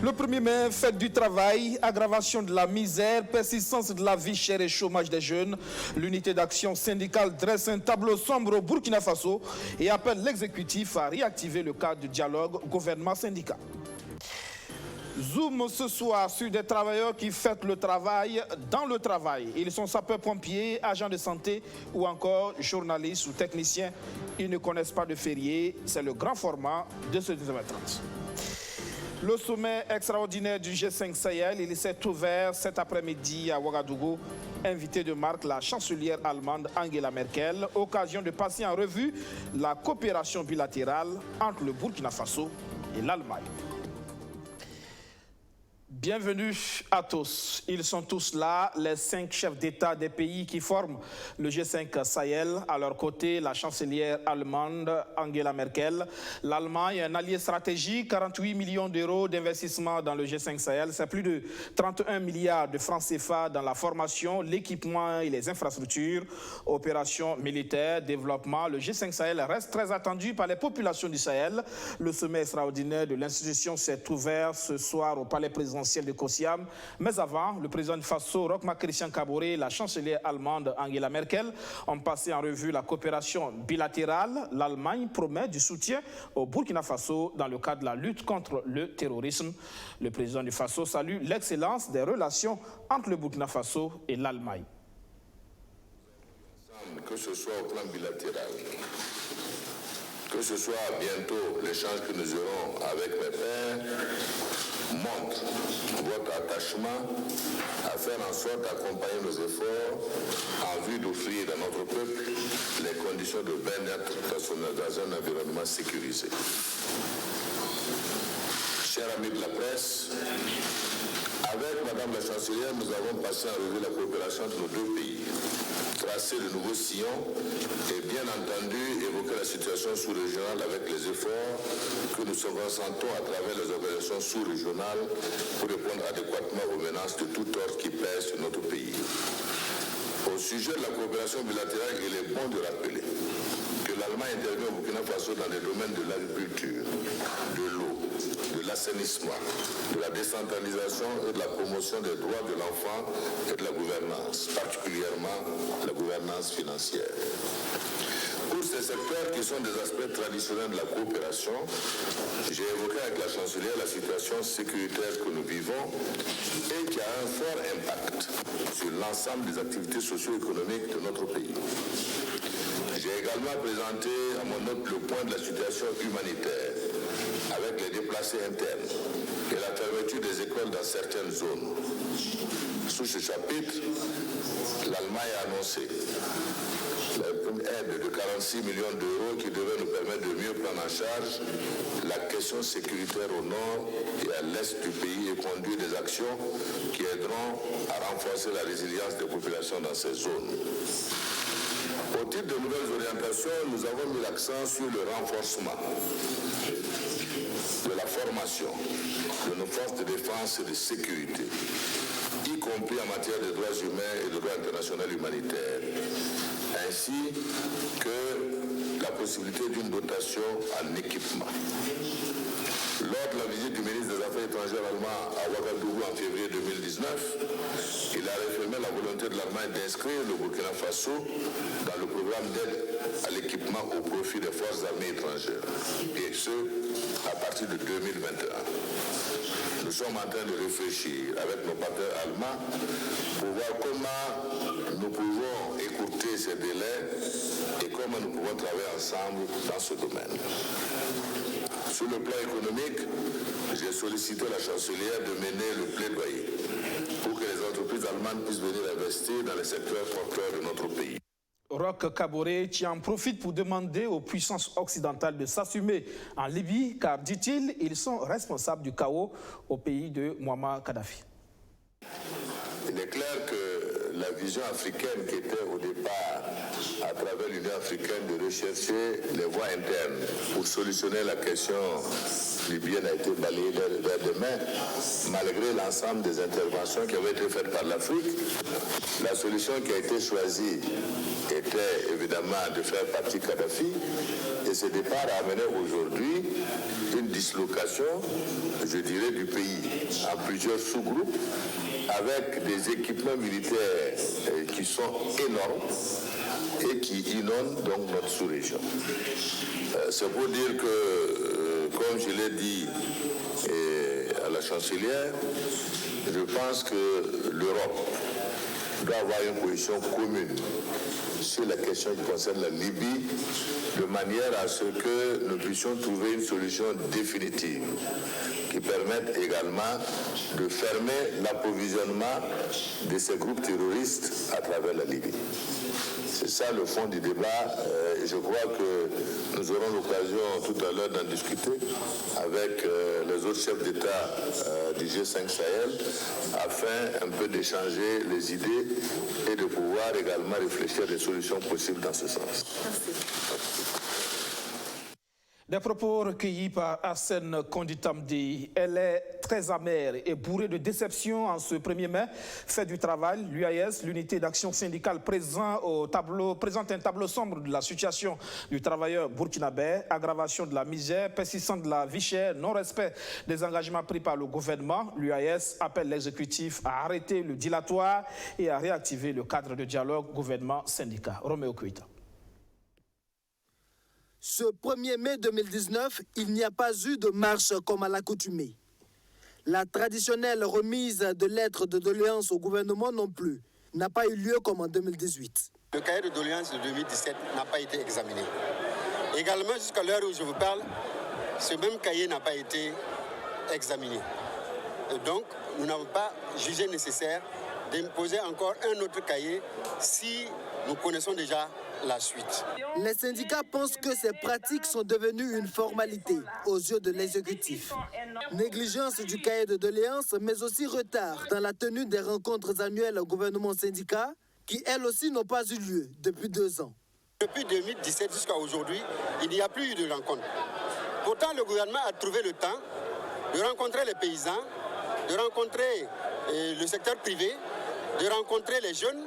Le 1er mai, fête du travail, aggravation de la misère, persistance de la vie chère et chômage des jeunes. L'unité d'action syndicale dresse un tableau sombre au Burkina Faso et appelle l'exécutif à réactiver le cadre du dialogue gouvernement-syndicat. Zoom ce soir sur des travailleurs qui fêtent le travail dans le travail. Ils sont sapeurs-pompiers, agents de santé ou encore journalistes ou techniciens. Ils ne connaissent pas de férié. C'est le grand format de ce 19h30. Le sommet extraordinaire du G5 Sahel, il s'est ouvert cet après-midi à Ouagadougou. Invité de marque, la chancelière allemande Angela Merkel, occasion de passer en revue la coopération bilatérale entre le Burkina Faso et l'Allemagne. Bienvenue à tous. Ils sont tous là, les 5 chefs d'État des pays qui forment le G5 Sahel. À leur côté, la chancelière allemande Angela Merkel. L'Allemagne, un allié stratégique, 48 millions d'euros d'investissement dans le G5 Sahel. C'est plus de 31 milliards de francs CFA dans la formation, l'équipement et les infrastructures. Opérations militaires, développement. Le G5 Sahel reste très attendu par les populations du Sahel. Le sommet extraordinaire de l'institution s'est ouvert ce soir au palais présidentiel de Kosiam. Mais avant, le président du Faso, Roch-Marc Christian Kaboré, la chancelière allemande Angela Merkel ont passé en revue la coopération bilatérale. L'Allemagne promet du soutien au Burkina Faso dans le cadre de la lutte contre le terrorisme. Le président du Faso salue l'excellence des relations entre le Burkina Faso et l'Allemagne. Que ce soit au plan bilatéral, que ce soit bientôt l'échange que nous aurons avec mes pairs, montre votre attachement à faire en sorte d'accompagner nos efforts en vue d'offrir à notre peuple les conditions de bien-être dans un environnement sécurisé. Chers amis de la presse, avec Madame la Chancelière, nous avons passé en revue la coopération entre nos deux pays, tracé de nouveaux sillons et bien entendu évoquer la situation sous-régionale avec les efforts que nous consentons à travers les organisations sous-régionales pour répondre adéquatement aux menaces de tout ordre qui pèsent sur notre pays. Au sujet de la coopération bilatérale, il est bon de rappeler que l'Allemagne intervient au Burkina Faso dans les domaines de l'agriculture, de l'eau, de l'assainissement, de la décentralisation et de la promotion des droits de l'enfant et de la gouvernance, particulièrement la gouvernance financière. Pour ces secteurs qui sont des aspects traditionnels de la coopération, j'ai évoqué avec la chancelière la situation sécuritaire que nous vivons et qui a un fort impact sur l'ensemble des activités socio-économiques de notre pays. J'ai également présenté à mon hôte le point de la situation humanitaire avec les déplacés internes et la fermeture des écoles dans certaines zones. Sous ce chapitre, l'Allemagne a annoncé une aide de 46 millions d'euros qui devait nous permettre de mieux prendre en charge la question sécuritaire au nord et à l'est du pays et conduire des actions qui aideront à renforcer la résilience des populations dans ces zones. Au titre de nouvelles orientations, nous avons mis l'accent sur le renforcement de la formation de nos forces de défense et de sécurité, y compris en matière de droits humains et de droit international humanitaire, ainsi que la possibilité d'une dotation en équipement. Lors de la visite du ministre des Affaires étrangères allemand à Ouagadougou en février 2019, il a réaffirmé la volonté de l'Allemagne d'inscrire le Burkina Faso dans le programme d'aide à l'équipement au profit des forces armées étrangères, et ce, à partir de 2021. Nous sommes en train de réfléchir avec nos partenaires allemands pour voir comment nous pouvons écourter ces délais et comment nous pouvons travailler ensemble dans ce domaine. Sur le plan économique, j'ai sollicité la chancelière de mener le plaidoyer pour que les entreprises allemandes puissent venir investir dans les secteurs porteurs de notre pays. Roch Kaboré qui en profite pour demander aux puissances occidentales de s'assumer en Libye, car, dit-il, ils sont responsables du chaos au pays de Muammar Kadhafi. Il est clair que la vision africaine qui était au départ, à travers l'Union africaine, de rechercher les voies internes pour solutionner la question libyenne a été balayée vers demain, malgré l'ensemble des interventions qui avaient été faites par l'Afrique. La solution qui a été choisie était évidemment de faire partie Kadhafi, et ce départ a amené aujourd'hui une dislocation, je dirais, du pays en plusieurs sous-groupes, avec des équipements militaires qui sont énormes et qui inondent donc notre sous-région. C'est pour dire que, comme je l'ai dit à la chancelière, je pense que l'Europe doit avoir une position commune sur la question qui concerne la Libye, de manière à ce que nous puissions trouver une solution définitive qui permette également de fermer l'approvisionnement de ces groupes terroristes à travers la Libye. C'est ça le fond du débat. Je crois que nous aurons l'occasion tout à l'heure d'en discuter avec les autres chefs d'État du G5 Sahel afin un peu d'échanger les idées et de pouvoir également réfléchir à des solutions possibles dans ce sens. Des propos recueillis par Hassen Konditamdi. Elle est très amère et bourrée de déception en ce 1er mai. Fait du travail, l'UAS, l'unité d'action syndicale, présente un tableau sombre de la situation du travailleur burkinabé, aggravation de la misère, persistance de la vie chère, non-respect des engagements pris par le gouvernement. L'UAS appelle l'exécutif à arrêter le dilatoire et à réactiver le cadre de dialogue gouvernement-syndicat. Roméo Kuita. Ce 1er mai 2019, il n'y a pas eu de marche comme à l'accoutumée. La traditionnelle remise de lettres de doléances au gouvernement non plus n'a pas eu lieu comme en 2018. Le cahier de doléances de 2017 n'a pas été examiné. Également, jusqu'à l'heure où je vous parle, ce même cahier n'a pas été examiné. Et donc, nous n'avons pas jugé nécessaire d'imposer encore un autre cahier si nous connaissons déjà la suite. Les syndicats pensent que ces pratiques sont devenues une formalité aux yeux de l'exécutif. Négligence du cahier de doléances, mais aussi retard dans la tenue des rencontres annuelles au gouvernement-syndicat, qui elles aussi n'ont pas eu lieu depuis 2 ans. Depuis 2017 jusqu'à aujourd'hui, il n'y a plus eu de rencontre. Pourtant, le gouvernement a trouvé le temps de rencontrer les paysans, de rencontrer le secteur privé, de rencontrer les jeunes,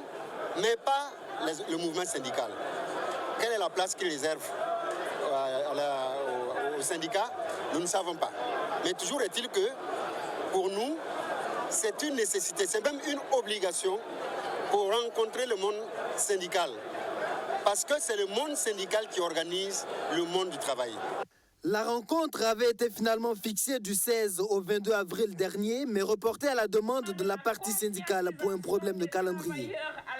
mais pas le mouvement syndical. Quelle est la place qu'il réserve au syndicat? Nous ne savons pas. Mais toujours est-il que, pour nous, c'est une nécessité, c'est même une obligation pour rencontrer le monde syndical. Parce que c'est le monde syndical qui organise le monde du travail. La rencontre avait été finalement fixée du 16 au 22 avril dernier, mais reportée à la demande de la partie syndicale pour un problème de calendrier.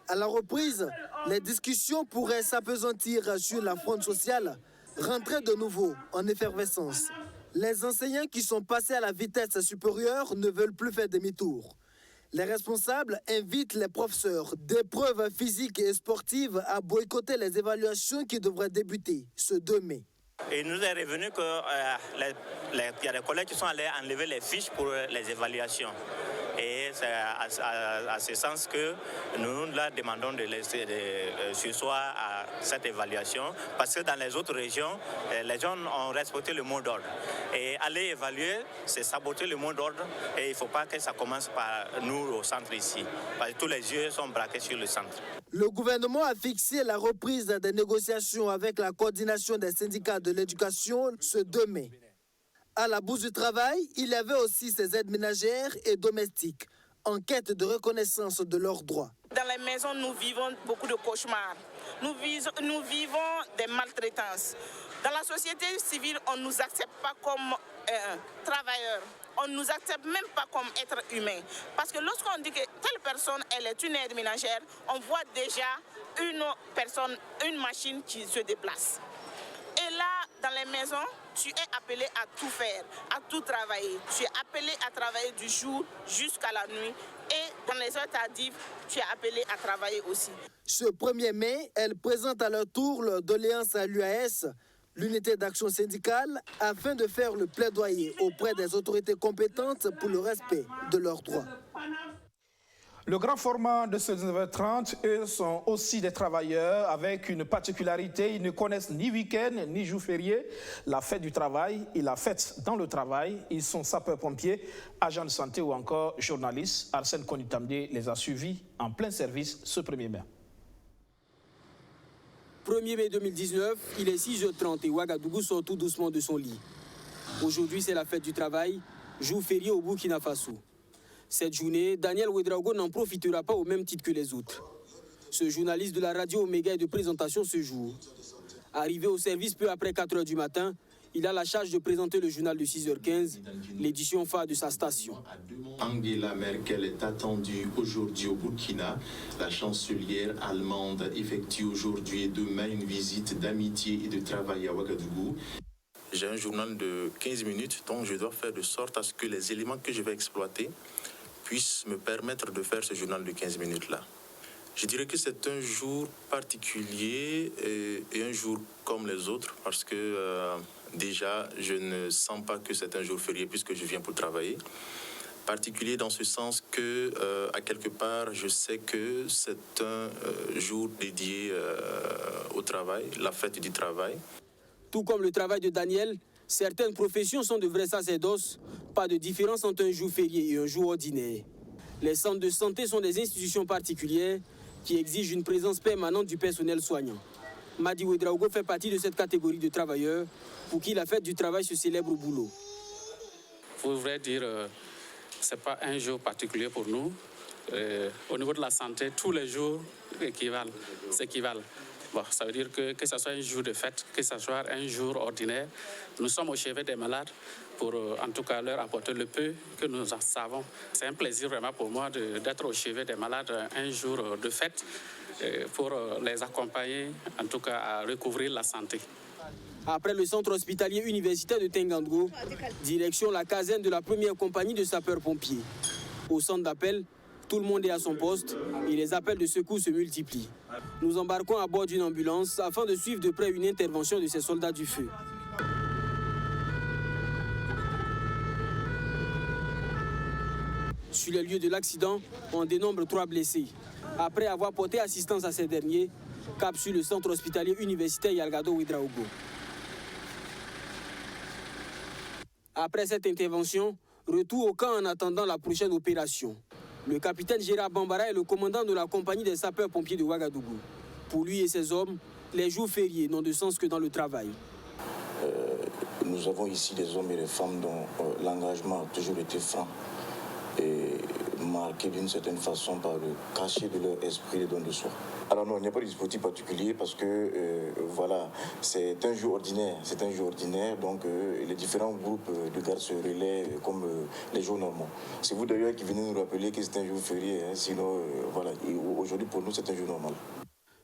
À la reprise, les discussions pourraient s'appesantir sur la fronde sociale, rentrer de nouveau en effervescence. Les enseignants qui sont passés à la vitesse supérieure ne veulent plus faire demi-tour. Les responsables invitent les professeurs d'épreuves physiques et sportives à boycotter les évaluations qui devraient débuter ce 2 mai. Il nous est revenu qu'il y a des collègues qui sont allés enlever les fiches pour les évaluations. Et c'est à ce sens que nous leur demandons de laisser sursoir à cette évaluation, parce que dans les autres régions, les gens ont respecté le mot d'ordre. Et aller évaluer, c'est saboter le mot d'ordre, et il ne faut pas que ça commence par nous au centre ici, parce que tous les yeux sont braqués sur le centre. Le gouvernement a fixé la reprise des négociations avec la coordination des syndicats de l'éducation ce 2 mai. À la Bourse du travail, il y avait aussi ces aides ménagères et domestiques, en quête de reconnaissance de leurs droits. Dans les maisons, nous vivons beaucoup de cauchemars. Nous vivons des maltraitances. Dans la société civile, on ne nous accepte pas comme travailleurs. On ne nous accepte même pas comme êtres humains. Parce que lorsqu'on dit que telle personne, elle est une aide ménagère, on voit déjà une machine qui se déplace. Et là, dans les maisons, tu es appelé à tout faire, à tout travailler. Tu es appelé à travailler du jour jusqu'à la nuit. Et dans les heures tardives, tu es appelé à travailler aussi. Ce 1er mai, elles présentent à leur tour leur doléance à l'UAS, l'unité d'action syndicale, afin de faire le plaidoyer auprès des autorités compétentes pour le respect de leurs droits. Le grand format de ce 19h30, eux, sont aussi des travailleurs avec une particularité. Ils ne connaissent ni week-end ni jour férié. La fête du travail, ils la fêtent dans le travail. Ils sont sapeurs-pompiers, agents de santé ou encore journalistes. Arsène Konitamde les a suivis en plein service ce 1er mai. 1er mai 2019, il est 6h30 et Ouagadougou sort tout doucement de son lit. Aujourd'hui, c'est la fête du travail, jour férié au Burkina Faso. Cette journée, Daniel Ouedraogo n'en profitera pas au même titre que les autres. Ce journaliste de la radio Omega est de présentation ce jour. Arrivé au service peu après 4h du matin, il a la charge de présenter le journal de 6h15, l'édition phare de sa station. Angela Merkel est attendue aujourd'hui au Burkina. La chancelière allemande effectue aujourd'hui et demain une visite d'amitié et de travail à Ouagadougou. J'ai un journal de 15 minutes, donc je dois faire de sorte à ce que les éléments que je vais exploiter puissent me permettre de faire ce journal de 15 minutes-là. Je dirais que c'est un jour particulier et un jour comme les autres parce que déjà, je ne sens pas que c'est un jour férié puisque je viens pour travailler. Particulier dans ce sens que, à quelque part, je sais que c'est un jour dédié au travail, la fête du travail. Tout comme le travail de Daniel, certaines professions sont de vrais sacerdoces. Pas de différence entre un jour férié et un jour ordinaire. Les centres de santé sont des institutions particulières qui exigent une présence permanente du personnel soignant. Madi Ouedraogo fait partie de cette catégorie de travailleurs pour qui la fête du travail se célèbre au boulot. Pour vrai dire, ce n'est pas un jour particulier pour nous. Au niveau de la santé, tous les jours s'équivalent. Bon, ça veut dire que ce soit un jour de fête, que ce soit un jour ordinaire, nous sommes au chevet des malades pour en tout cas leur apporter le peu que nous en savons. C'est un plaisir vraiment pour moi d'être au chevet des malades un jour de fête pour les accompagner en tout cas à recouvrir la santé. Après le centre hospitalier universitaire de Tengandgo, direction la caserne de la première compagnie de sapeurs-pompiers. Au centre d'appel, tout le monde est à son poste et les appels de secours se multiplient. Nous embarquons à bord d'une ambulance afin de suivre de près une intervention de ces soldats du feu. Sur les lieux de l'accident, on dénombre 3 blessés. Après avoir porté assistance à ces derniers, cap sur le centre hospitalier universitaire Yalgado Ouedraogo. Après cette intervention, retour au camp en attendant la prochaine opération. Le capitaine Gérard Bambara est le commandant de la compagnie des sapeurs-pompiers de Ouagadougou. Pour lui et ses hommes, les jours fériés n'ont de sens que dans le travail. Nous avons ici des hommes et des femmes dont l'engagement a toujours été franc et marqué d'une certaine façon par le cachet de leur esprit de don de soi. Alors non, il n'y a pas de dispositif particulier parce que voilà, c'est un jour ordinaire. C'est un jour ordinaire, donc les différents groupes de garde se relaient comme les jours normaux. C'est vous d'ailleurs qui venez nous rappeler que c'est un jour férié, hein, sinon voilà, aujourd'hui pour nous c'est un jour normal.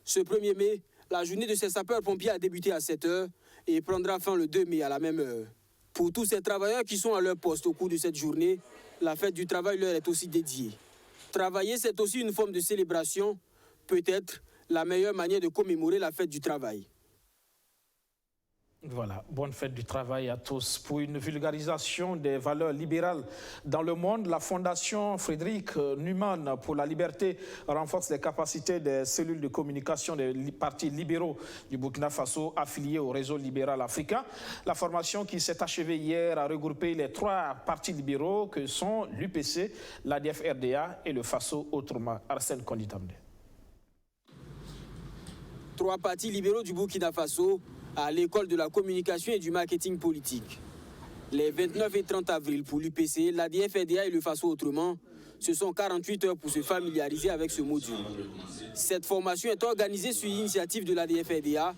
Ce 1er mai, la journée de ces sapeurs-pompiers a débuté à 7h et prendra fin le 2 mai à la même heure. Pour tous ces travailleurs qui sont à leur poste au cours de cette journée, la fête du travail leur est aussi dédiée. Travailler, c'est aussi une forme de célébration, peut-être la meilleure manière de commémorer la fête du travail. Voilà, bonne fête du travail à tous. Pour une vulgarisation des valeurs libérales dans le monde, la Fondation Frédéric Neumann pour la liberté renforce les capacités des cellules de communication des partis libéraux du Burkina Faso affiliés au réseau libéral africain. La formation qui s'est achevée hier a regroupé les 3 partis libéraux que sont l'UPC, l'ADF-RDA et le Faso Autrement. Arsène Konitamde. 3 partis libéraux du Burkina Faso à l'école de la communication et du marketing politique. Les 29 et 30 avril pour l'UPC, l'ADF-RDA et le Faso Autrement, ce sont 48 heures pour se familiariser avec ce module. Cette formation est organisée sur l'initiative de l'ADF-RDA,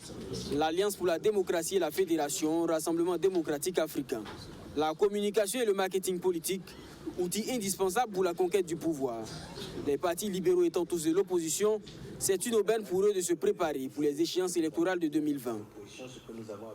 l'Alliance pour la démocratie et la Fédération, Rassemblement démocratique africain. La communication et le marketing politique, outils indispensables pour la conquête du pouvoir. Les partis libéraux étant tous de l'opposition, C'est une aubaine pour eux de se préparer pour les échéances électorales de 2020.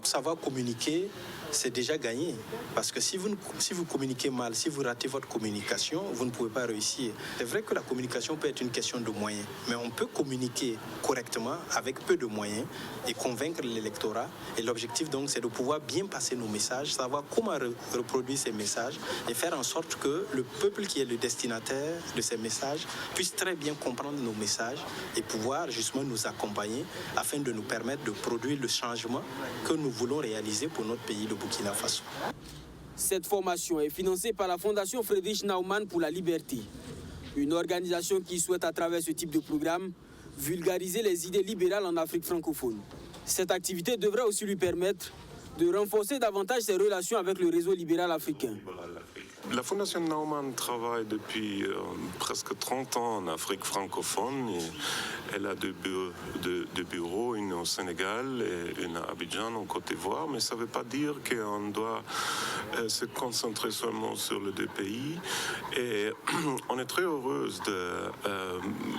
Savoir communiquer, c'est déjà gagné. Parce que si vous communiquez mal, si vous ratez votre communication, vous ne pouvez pas réussir. C'est vrai que la communication peut être une question de moyens, mais on peut communiquer correctement avec peu de moyens et convaincre l'électorat. Et l'objectif donc, c'est de pouvoir bien passer nos messages, savoir comment reproduire ces messages et faire en sorte que le peuple qui est le destinataire de ces messages puisse très bien comprendre nos messages et pouvoir justement nous accompagner afin de nous permettre de produire le changement que nous voulons réaliser pour notre pays, le Burkina Faso. Cette formation est financée par la Fondation Friedrich Naumann pour la liberté, une organisation qui souhaite à travers ce type de programme vulgariser les idées libérales en Afrique francophone. Cette activité devrait aussi lui permettre de renforcer davantage ses relations avec le réseau libéral africain. La Fondation Naumann travaille depuis presque 30 ans en Afrique francophone. Elle a deux bureaux, une au Sénégal et une à Abidjan, en Côte d'Ivoire. Mais ça ne veut pas dire qu'on doit se concentrer seulement sur les deux pays. Et on est très heureuse de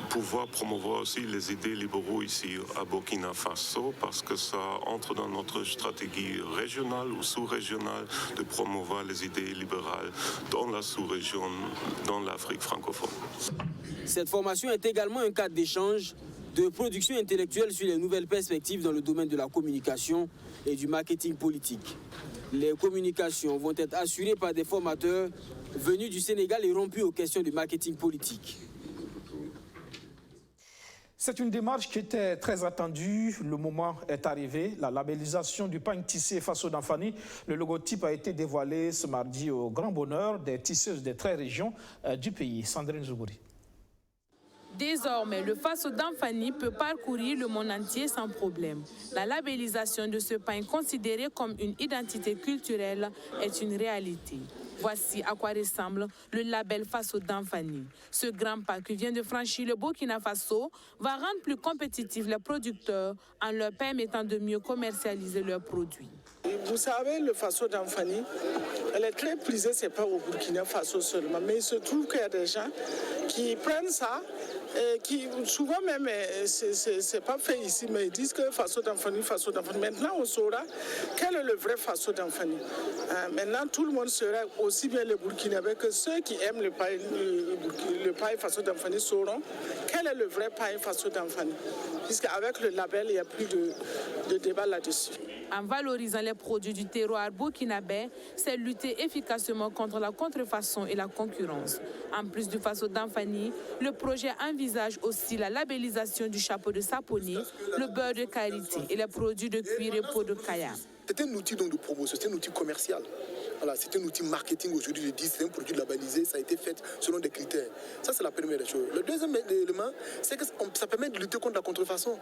pouvoir promouvoir aussi les idées libéraux ici à Burkina Faso parce que ça entre dans notre stratégie régionale ou sous-régionale de promouvoir les idées libérales dans la sous-région, dans l'Afrique francophone. Cette formation est également un cadre d'échange, de production intellectuelle sur les nouvelles perspectives dans le domaine de la communication et du marketing politique. Les communications vont être assurées par des formateurs venus du Sénégal et rompus aux questions de marketing politique. C'est une démarche qui était très attendue. Le moment est arrivé. La labellisation du pain tissé Faso d'Anfani, le logotype a été dévoilé ce mardi au grand bonheur des tisseuses des 13 régions du pays. Sandrine Zougouri. Désormais, le Faso d'Anfani peut parcourir le monde entier sans problème. La labellisation de ce pain considéré comme une identité culturelle est une réalité. Voici à quoi ressemble le label Faso d'Anfani. Ce grand pas que vient de franchir le Burkina Faso va rendre plus compétitifs les producteurs en leur permettant de mieux commercialiser leurs produits. Vous savez, le Faso d'Anfani, elle est très prisée, ce n'est pas au Burkina Faso seulement, mais il se trouve qu'il y a des gens qui prennent ça, et qui souvent même, c'est pas fait ici, mais ils disent que Faso d'Anfani, Faso d'Anfani. Maintenant, on saura quel est le vrai Faso d'Anfani. Maintenant, tout le monde sera, aussi bien les Burkinabés que ceux qui aiment le pain Faso d'Anfani sauront quel est le vrai pain Faso d'Anfani. Puisqu'avec le label, il n'y a plus de débat là-dessus. En valorisant les produits du terroir burkinabé, c'est lutter efficacement contre la contrefaçon et la concurrence. En plus du Faso d'Anfani, le projet envisage aussi la labellisation du chapeau de saponi, le beurre de karité et les produits de cuir et peau de kaya. C'est un outil donc de promotion, c'est un outil commercial. Voilà, c'est un outil marketing aujourd'hui, je dis, c'est un produit labellisé, ça a été fait selon des critères. Ça, c'est la première chose. Le deuxième élément, c'est que ça permet de lutter contre la contrefaçon.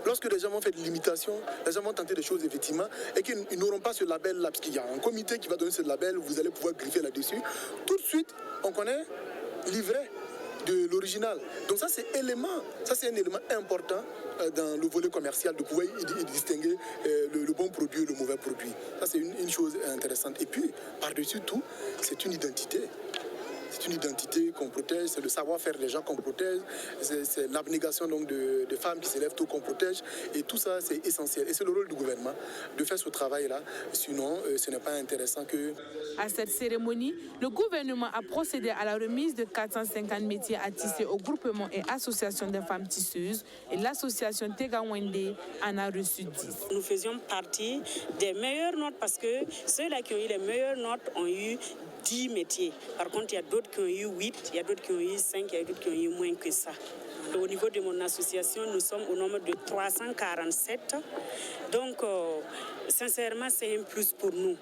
Lorsque les gens vont faire de l'imitation, les gens vont tenter des choses effectivement et qu'ils n'auront pas ce label-là, parce qu'il y a un comité qui va donner ce label, vous allez pouvoir griffer là-dessus. Tout de suite, on connaît l'ivraie de l'original. Donc ça, c'est un élément important dans le volet commercial, de pouvoir distinguer le bon produit et le mauvais produit. Ça, c'est une chose intéressante. Et puis, par-dessus tout, c'est une identité. C'est une identité qu'on protège, c'est le savoir-faire des gens qu'on protège, c'est l'abnégation donc de femmes qui s'élèvent tôt qu'on protège. Et tout ça, c'est essentiel. Et c'est le rôle du gouvernement de faire ce travail-là. Sinon, ce n'est pas intéressant que... À cette cérémonie, le gouvernement a procédé à la remise de 450 métiers à tisser au groupement et association des femmes tisseuses et l'association Tegawende en a reçu 10. Nous faisions partie des meilleures notes parce que ceux-là qui ont eu les meilleures notes ont eu 10 métiers. Par contre, il y a d'autres qui ont eu 8, il y a d'autres qui ont eu 5, il y a d'autres qui ont eu moins que ça. Au niveau de mon association, nous sommes au nombre de 347. Donc, sincèrement, c'est un plus pour nous.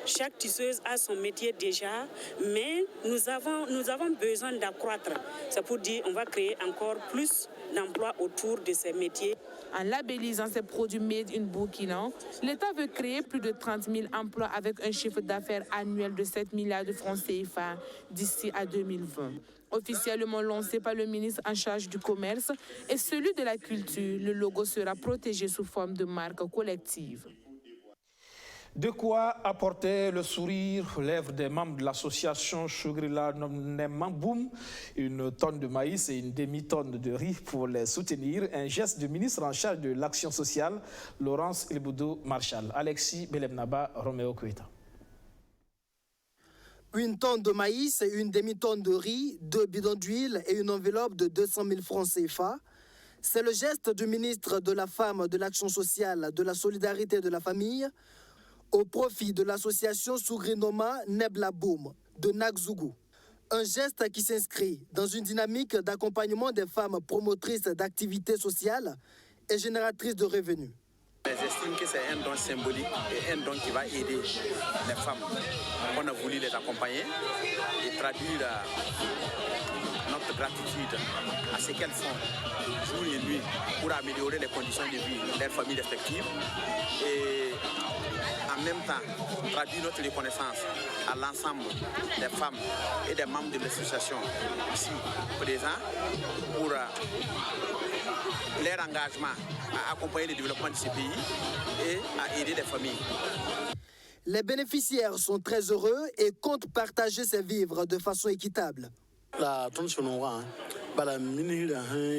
Chaque tisseuse a son métier déjà, mais nous avons besoin d'accroître. C'est pour dire qu'on va créer encore plus d'emplois autour de ces métiers. En labellisant ces produits made in Burkina, l'État veut créer plus de 30 000 emplois avec un chiffre d'affaires annuel de 7 milliards de francs CFA d'ici à 2020. Officiellement lancé par le ministre en charge du commerce et celui de la culture, le logo sera protégé sous forme de marque collective. De quoi apporter le sourire aux lèvres des membres de l'association Shugrila Nemamboum, une tonne de maïs et une demi-tonne de riz pour les soutenir. Un geste du ministre en charge de l'action sociale, Laurence Ilboudou Marshall. Alexis Belemnaba, Roméo Kueta. Une tonne de maïs et une demi-tonne de riz, 2 bidons d'huile et une enveloppe de 200 000 francs CFA. C'est le geste du ministre de la Femme, de l'Action sociale, de la Solidarité et de la Famille au profit de l'association Sougrinoma Neblaboum de Nagzougou. Un geste qui s'inscrit dans une dynamique d'accompagnement des femmes promotrices d'activités sociales et génératrices de revenus. J'estime que c'est un don symbolique et un don qui va aider les femmes. On a voulu les accompagner et traduire notre gratitude à ce qu'elles font jour et nuit pour améliorer les conditions de vie de leurs familles respectives et en même temps traduire notre reconnaissance à l'ensemble des femmes et des membres de l'association ici présents pour leur engagement à accompagner le développement de ce pays et à aider les familles. Les bénéficiaires sont très heureux et comptent partager ces vivres de façon équitable. La tonne bala mini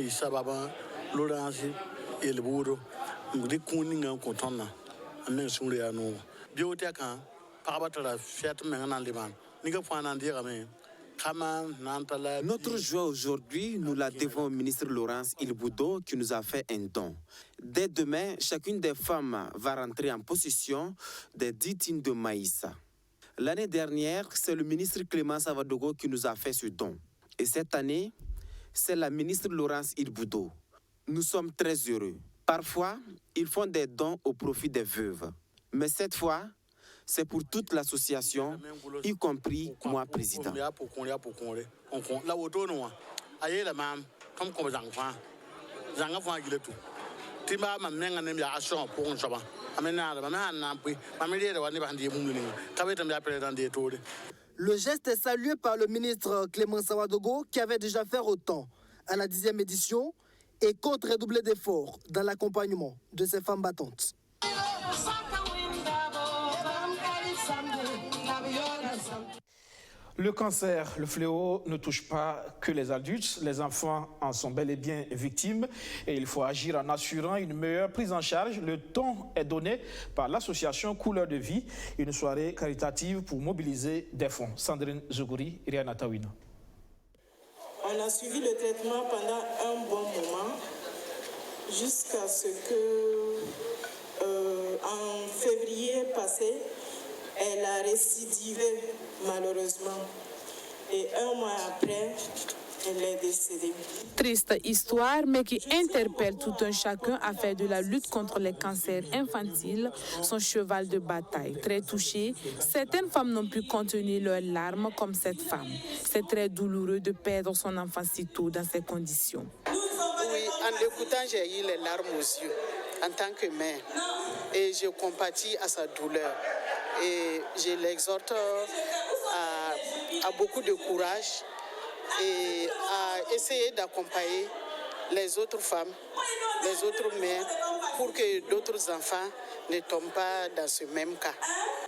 isababa loransi el buro ngudi kuninga kontona amen sunle anu biote kan parabatala fiat mengana liman niga fana ndira me. Notre joie aujourd'hui, nous la devons au ministre Laurence Ilboudou qui nous a fait un don. Dès demain, chacune des femmes va rentrer en possession des 10 tonnes de maïs. L'année dernière, c'est le ministre Clément Savadogo qui nous a fait ce don. Et cette année, c'est la ministre Laurence Ilboudou. Nous sommes très heureux. Parfois, ils font des dons au profit des veuves. Mais cette fois, c'est pour toute l'association, y compris moi, président. Le geste est salué par le ministre Clément Savadogo qui avait déjà fait autant à la 10e édition et compte redoubler d'efforts dans l'accompagnement de ces femmes battantes. Le cancer, le fléau, ne touche pas que les adultes. Les enfants en sont bel et bien victimes et il faut agir en assurant une meilleure prise en charge. Le ton est donné par l'association Couleur de Vie, une soirée caritative pour mobiliser des fonds. Sandrine Zougouri, Rihanna Tawina. On a suivi le traitement pendant un bon moment jusqu'à ce que, en février passé, elle a récidivé malheureusement et un mois après, elle est décédée. Triste histoire, mais qui interpelle tout un chacun à faire de la lutte contre les cancers infantiles son cheval de bataille. Très touchée, certaines femmes n'ont pu contenir leurs larmes comme cette femme. C'est très douloureux de perdre son enfant si tôt dans ces conditions. Oui, en l'écoutant, j'ai eu les larmes aux yeux en tant que mère et je compatis à sa douleur. Et je l'exhorte à beaucoup de courage et à essayer d'accompagner les autres femmes, les autres mères, pour que d'autres enfants ne tombent pas dans ce même cas.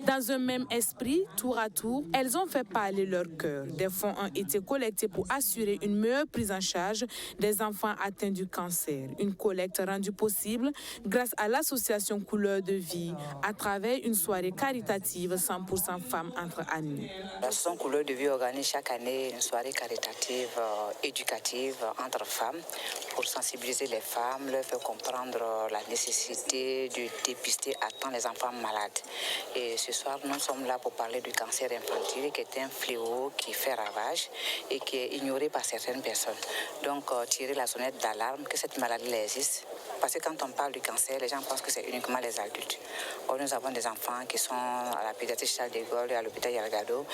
Dans un même esprit, tour à tour, elles ont fait parler leur cœur. Des fonds ont été collectés pour assurer une meilleure prise en charge des enfants atteints du cancer. Une collecte rendue possible grâce à l'association Couleur de Vie à travers une soirée caritative 100% femmes entre amis. L'association Couleur de Vie organise chaque année une soirée caritative éducative entre femmes pour sensibiliser les femmes, leur faire comprendre la nécessité de dépister à temps les enfants malades. Et ce soir, nous sommes là pour parler du cancer infantile, qui est un fléau qui fait ravage et qui est ignoré par certaines personnes. Donc, tirer la sonnette d'alarme que cette maladie existe. Parce que quand on parle du cancer, les gens pensent que c'est uniquement les adultes. Or, nous avons des enfants qui sont à la pédiatrie Charles de Gaulle et à l'hôpital Yalgado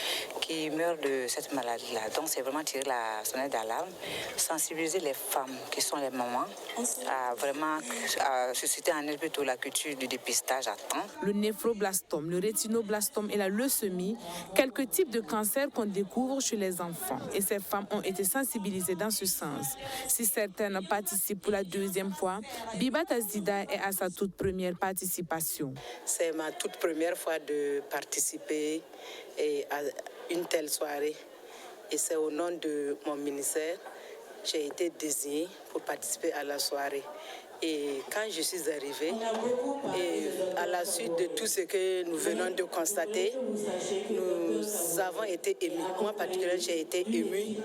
qui meurent de cette maladie-là. Donc, c'est vraiment tirer la sonnette d'alarme, sensibiliser les femmes qui sont les mamans, à vraiment susciter en elles plutôt la culture du dépistage à temps. Le néphroblastome, le rétinopathe rétinoblastome et la leucémie, quelques types de cancers qu'on découvre chez les enfants. Et ces femmes ont été sensibilisées dans ce sens. Si certaines participent pour la deuxième fois, Bibata Zida est à sa toute première participation. C'est ma toute première fois de participer à une telle soirée. Et c'est au nom de mon ministère, j'ai été désignée pour participer à la soirée. Et quand je suis arrivée, et à la suite de tout ce que nous venons de constater, nous avons été émus. Moi, particulièrement, j'ai été émue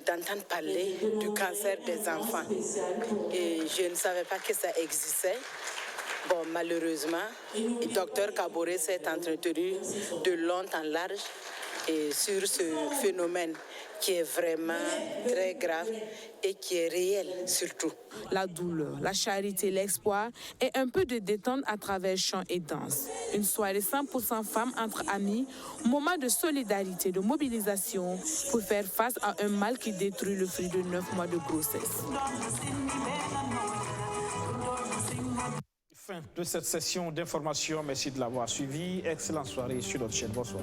d'entendre parler du cancer des enfants. Et je ne savais pas que ça existait. Bon, malheureusement, le docteur Kaboré s'est entretenu de long en large et sur ce phénomène qui est vraiment très grave et qui est réel surtout. La douleur, la charité, l'espoir et un peu de détente à travers chant et danse. Une soirée 100% femmes entre amis, moment de solidarité, de mobilisation pour faire face à un mal qui détruit le fruit de 9 mois de grossesse. Fin de cette session d'information. Merci de l'avoir suivi. Excellente soirée sur notre chaîne. Bonsoir.